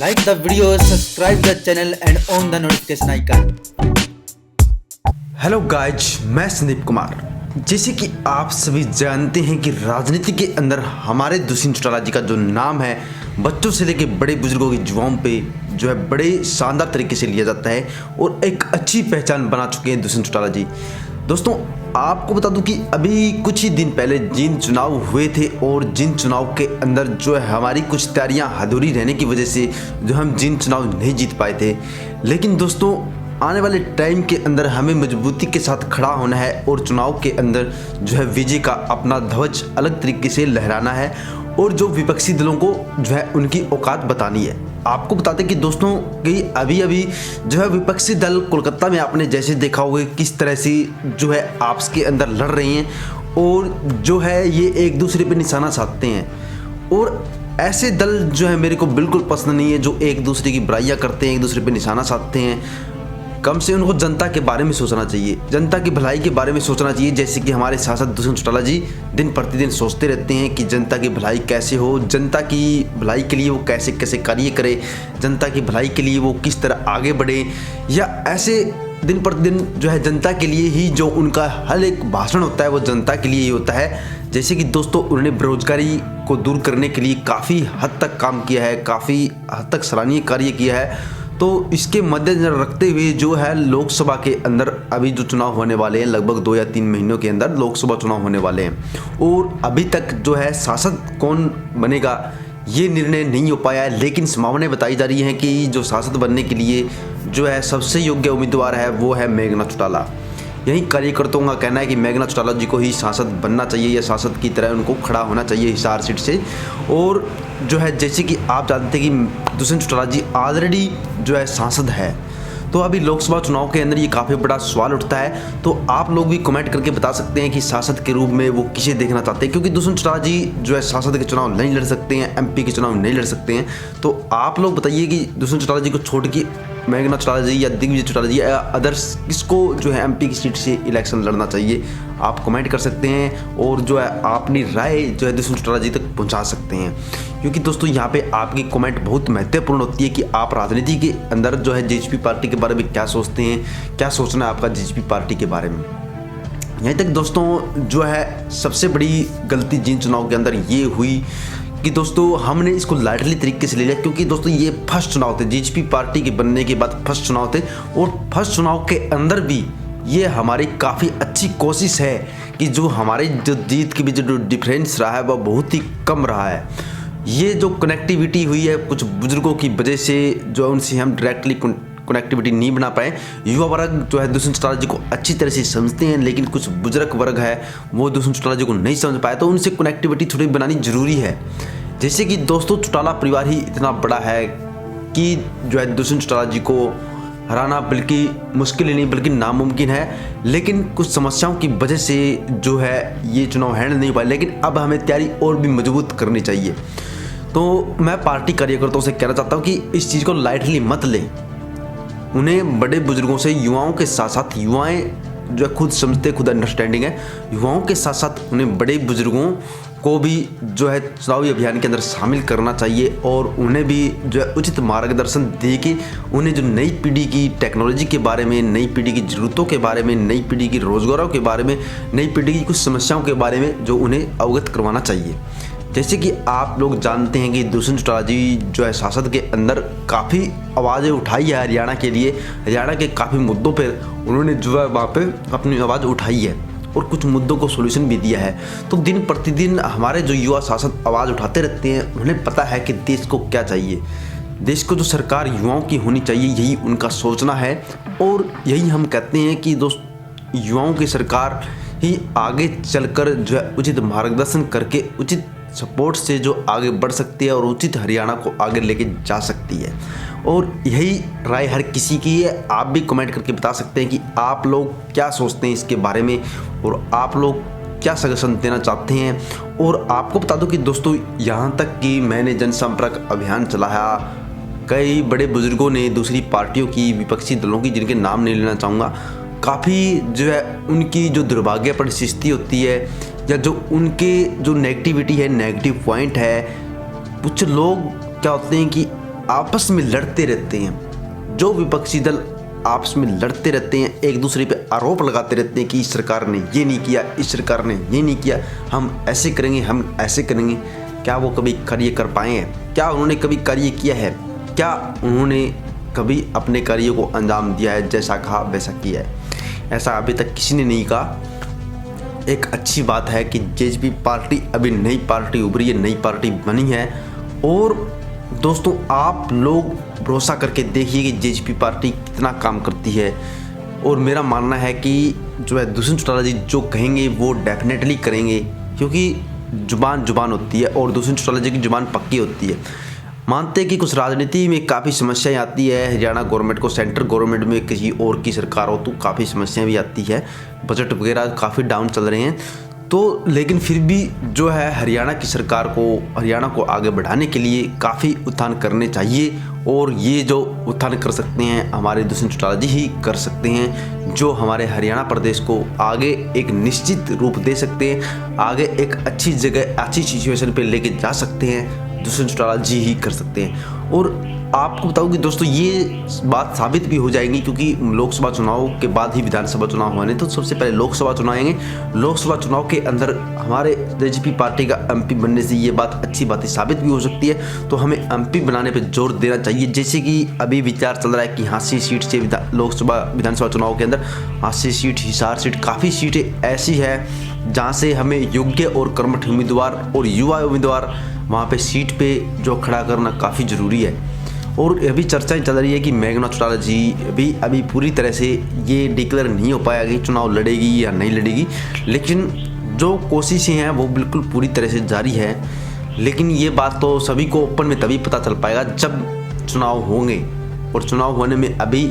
Like the video, subscribe the channel and on the notification icon. Hello guys, मैं संदीप कुमार। जैसे कि आप सभी जानते हैं कि राजनीति के अंदर हमारे दुष्यंत चौटाला जी का जो नाम है बच्चों से लेकर बड़े बुजुर्गों की जुबान पे जो है बड़े शानदार तरीके से लिया जाता है और एक अच्छी पहचान बना चुके हैं दुष्यंत चौटाला जी। दोस्तों, आपको बता दूं कि अभी कुछ ही दिन पहले जिन चुनाव हुए थे और जिन चुनाव के अंदर जो है हमारी कुछ तैयारियां अधूरी रहने की वजह से जो हम जिन चुनाव नहीं जीत पाए थे, लेकिन दोस्तों आने वाले टाइम के अंदर हमें मजबूती के साथ खड़ा होना है और चुनाव के अंदर जो है विजय का अपना ध्वज अलग तरीके से लहराना है और जो विपक्षी दलों को जो है उनकी औकात बतानी है। आपको बताते कि दोस्तों कि अभी अभी जो है विपक्षी दल कोलकाता में आपने जैसे देखा होगा किस तरह से जो है आपस के अंदर लड़ रही हैं और जो है ये एक दूसरे पे निशाना साधते हैं और ऐसे दल जो है मेरे को बिल्कुल पसंद नहीं है जो एक दूसरे की बुराइयां करते हैं, एक दूसरे पे निशाना साधते हैं। कम से उनको जनता के बारे में सोचना चाहिए, जनता की भलाई के बारे में सोचना चाहिए। जैसे कि हमारे सांसद दुष्यंत चौटाला जी दिन प्रतिदिन सोचते रहते हैं कि जनता की भलाई कैसे हो, जनता की भलाई के लिए वो कैसे कैसे कार्य करे, जनता की भलाई के लिए वो किस तरह आगे बढ़े, या ऐसे दिन प्रतिदिन जो है जनता के लिए ही जो उनका हर एक भाषण होता है वो जनता के लिए ही होता है। जैसे कि दोस्तों उन्होंने बेरोजगारी को दूर करने के लिए काफ़ी हद तक काम किया है, काफ़ी हद तक सराहनीय कार्य किया है। तो इसके मद्देनजर रखते हुए जो है लोकसभा के अंदर अभी जो चुनाव होने वाले हैं, लगभग 2 या 3 महीनों के अंदर लोकसभा चुनाव होने वाले हैं और अभी तक जो है सांसद कौन बनेगा ये निर्णय नहीं हो पाया है, लेकिन संभावनाएं बताई जा रही हैं कि जो सांसद बनने के लिए जो है सबसे योग्य उम्मीदवार है वो है मेघनाथ चौटाला। यही कार्यकर्ताओं का कहना है कि मेघनाथ चौटाला जी को ही सांसद बनना चाहिए या सांसद की तरह उनको खड़ा होना चाहिए हिसार सीट से। और जो है जैसे कि आप जानते हैं कि दुष्यंत चौटाला जी ऑलरेडी जो है सांसद है, तो अभी लोकसभा चुनाव के अंदर ये काफ़ी बड़ा सवाल उठता है। तो आप लोग भी कमेंट करके बता सकते हैं कि सांसद के रूप में वो किसे देखना चाहते हैं, क्योंकि दुष्यंत चौटाला जी जो है सांसद के चुनाव नहीं लड़ सकते हैं, एमपी के चुनाव नहीं लड़ सकते हैं। तो आप लोग बताइए कि दुष्यंत चौटाला जी को छोड़ के मेघनाथ चौटाला जी या दिग्विजय चौटाला जी या अदर्स किसको जो है एमपी की सीट से इलेक्शन लड़ना चाहिए, आप कमेंट कर सकते हैं और जो है अपनी राय जो है दुष्यंत चौटाला जी तक पहुंचा सकते हैं। क्योंकि दोस्तों यहाँ पे आपकी कमेंट बहुत महत्वपूर्ण होती है कि आप राजनीति के अंदर जो है जेजेपी पार्टी के बारे में क्या सोचते हैं, क्या सोचना है आपका जेजेपी पार्टी के बारे में। यहीं तक दोस्तों जो है सबसे बड़ी गलती जिन चुनाव के अंदर ये हुई कि दोस्तों हमने इसको लाइटली तरीके से ले लिया, क्योंकि दोस्तों ये फर्स्ट चुनाव थे, जेजेपी पार्टी के बनने के बाद फर्स्ट चुनाव थे और फर्स्ट चुनाव के अंदर भी ये हमारी काफ़ी अच्छी कोशिश है कि जो हमारे जो जीत के बीच जो डिफरेंस रहा है वह बहुत ही कम रहा है। ये जो कनेक्टिविटी हुई है कुछ बुजुर्गों की वजह से जो उनसे हम डायरेक्टली कनेक्टिविटी नहीं बना पाए। युवा वर्ग जो है दुष्यंत चौटाला जी को अच्छी तरह से समझते हैं, लेकिन कुछ बुजुर्ग वर्ग है वो दुष्यंत चौटाला जी को नहीं समझ पाए, तो उनसे कनेक्टिविटी थोड़ी बनानी जरूरी है। जैसे कि दोस्तों चौटाला परिवार ही इतना बड़ा है कि जो है दुष्यंत चौटाला जी को हराना बल्कि मुश्किल ही नहीं बल्कि नामुमकिन है, लेकिन कुछ समस्याओं की वजह से जो है ये चुनाव हैंडल नहीं हो पाए। लेकिन अब हमें तैयारी और भी मजबूत करनी चाहिए। तो मैं पार्टी कार्यकर्ताओं से कहना चाहता हूँ कि इस चीज़ को लाइटली मत लें। उन्हें बड़े बुजुर्गों से युवाओं के साथ साथ, युवाएं जो है खुद समझते खुद अंडरस्टैंडिंग है, युवाओं के साथ साथ उन्हें बड़े बुजुर्गों को भी जो है चुनावी अभियान के अंदर शामिल करना चाहिए और उन्हें भी जो है उचित मार्गदर्शन दे के उन्हें जो नई पीढ़ी की टेक्नोलॉजी के बारे में, नई पीढ़ी की ज़रूरतों के बारे में, नई पीढ़ी की रोज़गारों के बारे में, नई पीढ़ी की कुछ समस्याओं के बारे में जो उन्हें अवगत करवाना चाहिए। जैसे कि आप लोग जानते हैं कि दुष्यंत चौटाला जी जो है सांसद के अंदर काफ़ी आवाज़ें उठाई है हरियाणा के लिए, हरियाणा के काफ़ी मुद्दों पर उन्होंने जो है वहाँ पर अपनी आवाज़ उठाई है और कुछ मुद्दों को सोल्यूशन भी दिया है। तो दिन प्रतिदिन हमारे जो युवा सांसद आवाज़ उठाते रहते हैं, उन्हें पता है कि देश को क्या चाहिए, देश को जो सरकार युवाओं की होनी चाहिए यही उनका सोचना है। और यही हम कहते हैं कि दोस्त युवाओं की सरकार ही आगे चलकर जो है उचित मार्गदर्शन करके उचित सपोर्ट से जो आगे बढ़ सकती है और उचित हरियाणा को आगे लेके जा सकती है। और यही राय हर किसी की है। आप भी कमेंट करके बता सकते हैं कि आप लोग क्या सोचते हैं इसके बारे में और आप लोग क्या सजेशन देना चाहते हैं। और आपको बता दूं कि दोस्तों यहाँ तक कि मैंने जनसंपर्क अभियान चलाया, कई बड़े बुजुर्गों ने दूसरी पार्टियों की, विपक्षी दलों की, जिनके नाम नहीं लेना चाहूँगा, काफ़ी जो है उनकी जो दुर्भाग्यपूर्ण स्थिति होती है या जो उनके जो नेगेटिविटी है, नेगेटिव पॉइंट है, कुछ लोग क्या होते हैं कि आपस में लड़ते रहते हैं, जो विपक्षी दल आपस में लड़ते रहते हैं, एक दूसरे पे आरोप लगाते रहते हैं कि इस सरकार ने ये नहीं किया, इस सरकार ने ये नहीं किया, हम ऐसे करेंगे, हम ऐसे करेंगे। क्या वो कभी कार्य कर पाए हैं? क्या उन्होंने कभी कार्य किया है? क्या उन्होंने कभी अपने कार्यों को अंजाम दिया है? जैसा कहा वैसा किया है? ऐसा अभी तक किसी ने नहीं कहा। एक अच्छी बात है कि जेजेपी पार्टी अभी नई पार्टी उभरी है, नई पार्टी बनी है। और दोस्तों, आप लोग भरोसा करके देखिए कि जेजेपी पार्टी कितना काम करती है। और मेरा मानना है कि जो है दुष्यंत चौटाला जी जो कहेंगे वो डेफिनेटली करेंगे, क्योंकि जुबान जुबान होती है और दुष्यंत चौटाला जी की जुबान पक्की होती है। मानते हैं कि कुछ राजनीति में काफ़ी समस्याएं आती है, हरियाणा गवर्नमेंट को सेंट्रल गवर्नमेंट में किसी और की सरकार हो तो काफ़ी समस्याएं भी आती है, बजट वगैरह काफ़ी डाउन चल रहे हैं तो, लेकिन फिर भी जो है हरियाणा की सरकार को, हरियाणा को आगे बढ़ाने के लिए काफ़ी उत्थान करने चाहिए। और ये जो उत्थान कर सकते हैं हमारे दुष्यंत चौटाला जी ही कर सकते हैं, जो हमारे हरियाणा प्रदेश को आगे एक निश्चित रूप दे सकते हैं, आगे एक अच्छी जगह, अच्छी सिचुएशन पे लेके जा सकते हैं, दुष्यंत चौटाला जी ही कर सकते हैं। और आपको बताऊँ कि दोस्तों ये बात साबित भी हो जाएगी, क्योंकि लोकसभा चुनाव के बाद ही विधानसभा चुनाव होने, तो सबसे पहले लोकसभा चुनाव आएंगे। लोकसभा चुनाव के अंदर हमारे जेजेपी पार्टी का एमपी बनने से ये बात अच्छी बात साबित भी हो सकती है। तो हमें एमपी बनाने पर जोर देना चाहिए। जैसे कि अभी विचार चल रहा है कि हाँसी सीट से लोकसभा विधानसभा चुनाव के अंदर हाँसी सीट, हिसार सीट, काफ़ी सीटें ऐसी है जहाँ से हमें योग्य और कर्मठ उम्मीदवार और युवा उम्मीदवार वहाँ पे सीट पे जो खड़ा करना काफ़ी ज़रूरी है। और अभी चर्चाएं चल रही है कि मेघना चौटाला जी अभी पूरी तरह से ये डिक्लेयर नहीं हो पाया कि चुनाव लड़ेगी या नहीं लड़ेगी, लेकिन जो कोशिशें हैं वो बिल्कुल पूरी तरह से जारी है। लेकिन ये बात तो सभी को ओपन में तभी पता चल पाएगा जब चुनाव होंगे, और चुनाव होने में अभी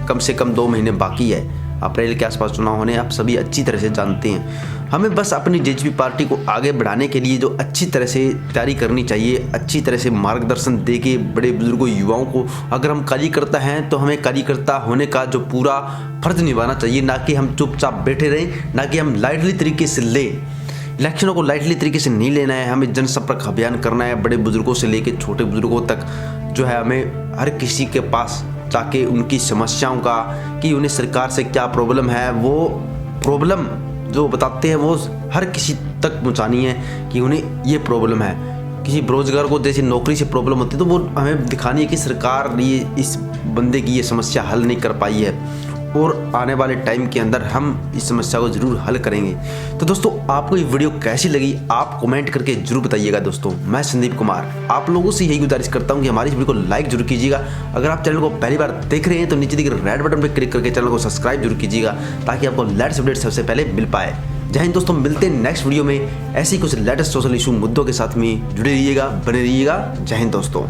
कम से कम 2 महीने बाकी है। अप्रैल के आसपास चुनाव होने, आप सभी अच्छी तरह से जानते हैं। हमें बस अपनी जेजेपी पार्टी को आगे बढ़ाने के लिए जो अच्छी तरह से तैयारी करनी चाहिए, अच्छी तरह से मार्गदर्शन देके बड़े बुजुर्गों, युवाओं को, अगर हम कार्यकर्ता हैं तो हमें कार्यकर्ता होने का जो पूरा फर्ज निभाना चाहिए, ना कि हम चुपचाप बैठे रहें, ना कि हम लाइटली तरीके से लें। इलेक्शनों को लाइटली तरीके से नहीं लेना है, हमें जनसंपर्क अभियान करना है, बड़े बुजुर्गों से लेकर छोटे बुजुर्गों तक जो है हमें हर किसी के पास जाके उनकी समस्याओं का, कि उन्हें सरकार से क्या प्रॉब्लम है, वो प्रॉब्लम जो बताते हैं वो हर किसी तक पहुंचानी है कि उन्हें ये प्रॉब्लम है। किसी बेरोजगार को जैसे नौकरी से प्रॉब्लम होती है तो वो हमें दिखानी है कि सरकार ये इस बंदे की ये समस्या हल नहीं कर पाई है, और आने वाले टाइम के अंदर हम इस समस्या को ज़रूर हल करेंगे। तो दोस्तों, आपको ये वीडियो कैसी लगी आप कमेंट करके जरूर बताइएगा। दोस्तों, मैं संदीप कुमार आप लोगों से यही गुजारिश करता हूँ कि हमारी इस वीडियो को लाइक जरूर कीजिएगा। अगर आप चैनल को पहली बार देख रहे हैं तो नीचे दिख रहे रेड बटन पर क्लिक करके चैनल को सब्सक्राइब जरूर कीजिएगा, ताकि आपको लेटेस्ट अपडेट सबसे पहले मिल पाए। जय हिंद दोस्तों, मिलते हैं नेक्स्ट वीडियो में ऐसी कुछ लेटेस्ट सोशल इशू मुद्दों के साथ में। जुड़े रहिएगा, बने रहिएगा। जय हिंद दोस्तों।